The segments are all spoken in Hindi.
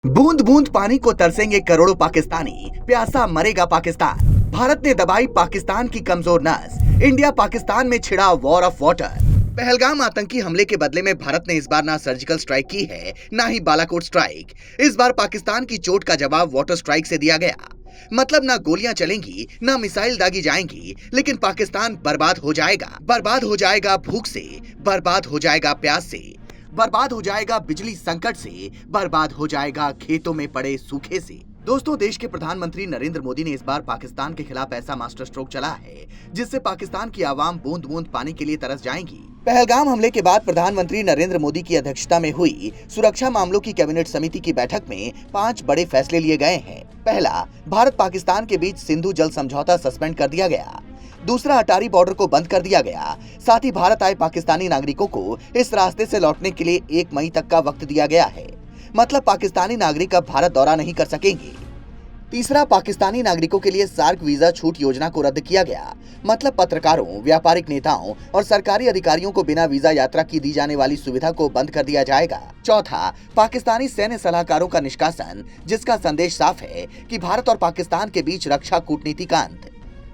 बूंद बूंद पानी को तरसेंगे करोड़ों पाकिस्तानी, प्यासा मरेगा पाकिस्तान। भारत ने दबाई पाकिस्तान की कमजोर नस, इंडिया पाकिस्तान में छिड़ा वॉर ऑफ वाटर। पहलगाम आतंकी हमले के बदले में भारत ने इस बार ना सर्जिकल स्ट्राइक की है, ना ही बालाकोट स्ट्राइक। इस बार पाकिस्तान की चोट का जवाब वाटर स्ट्राइक से दिया गया। मतलब ना गोलियां चलेंगी, ना मिसाइल दागी जाएंगी, लेकिन पाकिस्तान बर्बाद हो जाएगा। बर्बाद हो जाएगा भूख से, बर्बाद हो जाएगा प्यास से, बर्बाद हो जाएगा बिजली संकट से, बर्बाद हो जाएगा खेतों में पड़े सूखे से। दोस्तों, देश के प्रधानमंत्री नरेंद्र मोदी ने इस बार पाकिस्तान के खिलाफ ऐसा मास्टर स्ट्रोक चला है जिससे पाकिस्तान की आवाम बूंद बूंद पानी के लिए तरस जाएंगी। पहलगाम हमले के बाद प्रधानमंत्री नरेंद्र मोदी की अध्यक्षता में हुई सुरक्षा मामलों की कैबिनेट समिति की बैठक में 5 बड़े फैसले लिए गए हैं। पहला, भारत पाकिस्तान के बीच सिंधु जल समझौता सस्पेंड कर दिया गया। दूसरा, अटारी बॉर्डर को बंद कर दिया गया। साथ ही भारत आए पाकिस्तानी नागरिकों को इस रास्ते से लौटने के लिए 1 मई तक का वक्त दिया गया है। मतलब पाकिस्तानी नागरिक अब भारत दौरा नहीं कर सकेंगे। तीसरा, पाकिस्तानी नागरिकों के लिए सार्क वीजा छूट योजना को रद्द किया गया। मतलब पत्रकारों, व्यापारिक नेताओं और सरकारी अधिकारियों को बिना वीजा यात्रा की दी जाने वाली सुविधा को बंद कर दिया जाएगा। चौथा, पाकिस्तानी सैन्य सलाहकारों का निष्कासन, जिसका संदेश साफ है कि भारत और पाकिस्तान के बीच रक्षा कूटनीति का अंत।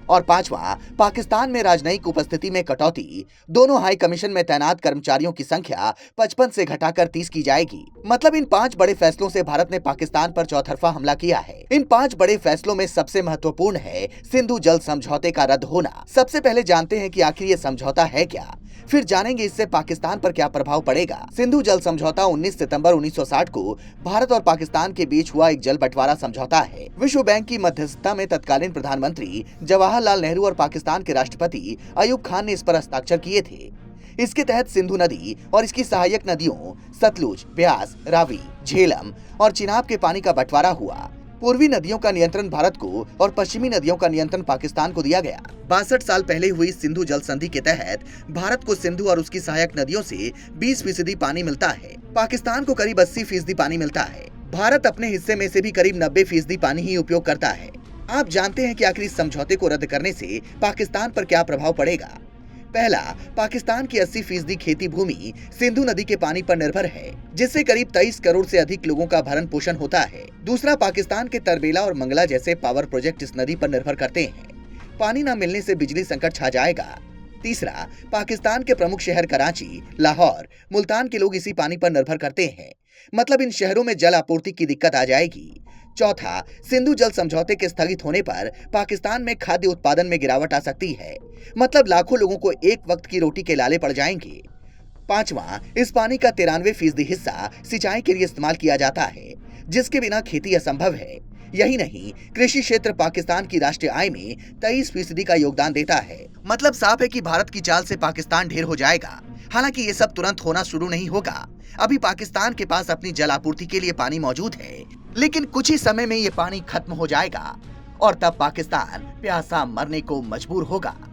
और पांचवा, पाकिस्तान में राजनयिक उपस्थिति में कटौती। दोनों हाई कमीशन में तैनात कर्मचारियों की संख्या 55 से घटाकर 30 की जाएगी। मतलब इन 5 बड़े फैसलों से भारत ने पाकिस्तान पर चौतरफा हमला किया है। इन 5 बड़े फैसलों में सबसे महत्वपूर्ण है सिंधु जल समझौते का रद्द होना। सबसे पहले जानते हैं कि आखिर ये समझौता है क्या, फिर जानेंगे इससे पाकिस्तान पर क्या प्रभाव पड़ेगा। सिंधु जल समझौता 19 सितंबर 1960 को भारत और पाकिस्तान के बीच हुआ एक जल बंटवारा समझौता है। विश्व बैंक की मध्यस्थता में तत्कालीन प्रधानमंत्री जवाहरलाल नेहरू और पाकिस्तान के राष्ट्रपति अयूब खान ने इस पर हस्ताक्षर किए थे। इसके तहत सिंधु नदी और इसकी सहायक नदियों सतलुज, ब्यास, रावी, झेलम और चिनाब के पानी का बंटवारा हुआ। पूर्वी नदियों का नियंत्रण भारत को और पश्चिमी नदियों का नियंत्रण पाकिस्तान को दिया गया। 62 साल पहले हुई सिंधु जल संधि के तहत भारत को सिंधु और उसकी सहायक नदियों से 20% पानी मिलता है। पाकिस्तान को करीब 80% पानी मिलता है। भारत अपने हिस्से में से भी करीब 90% पानी ही उपयोग करता है। आप जानते हैं कि आखिर इस समझौते को रद्द करने से पाकिस्तान पर क्या प्रभाव पड़ेगा। पहला, पाकिस्तान की 80% खेती भूमि सिंधु नदी के पानी पर निर्भर है, जिससे करीब 23 करोड़ से अधिक लोगों का भरण पोषण होता है। दूसरा, पाकिस्तान के तरबेला और मंगला जैसे पावर प्रोजेक्ट इस नदी पर निर्भर करते हैं। पानी न मिलने से बिजली संकट छा जाएगा। तीसरा, पाकिस्तान के प्रमुख शहर कराची, लाहौर, मुल्तान के लोग इसी पानी पर निर्भर करते हैं। मतलब इन शहरों में जल आपूर्ति की दिक्कत आ जाएगी। चौथा, सिंधु जल समझौते के स्थगित होने पर पाकिस्तान में खाद्य उत्पादन में गिरावट आ सकती है। मतलब लाखों लोगों को एक वक्त की रोटी के लाले पड़ जाएंगे। पांचवा, इस पानी का 93% हिस्सा सिंचाई के लिए इस्तेमाल किया जाता है, जिसके बिना खेती असंभव है। यही नहीं, कृषि क्षेत्र पाकिस्तान की राष्ट्रीय आय में 23% का योगदान देता है। मतलब साफ है कि भारत की चाल से पाकिस्तान ढेर हो जाएगा। हालांकि ये सब तुरंत होना शुरू नहीं होगा। अभी पाकिस्तान के पास अपनी जल आपूर्ति के लिए पानी मौजूद है, लेकिन कुछ ही समय में ये पानी खत्म हो जाएगा और तब पाकिस्तान प्यासा मरने को मजबूर होगा।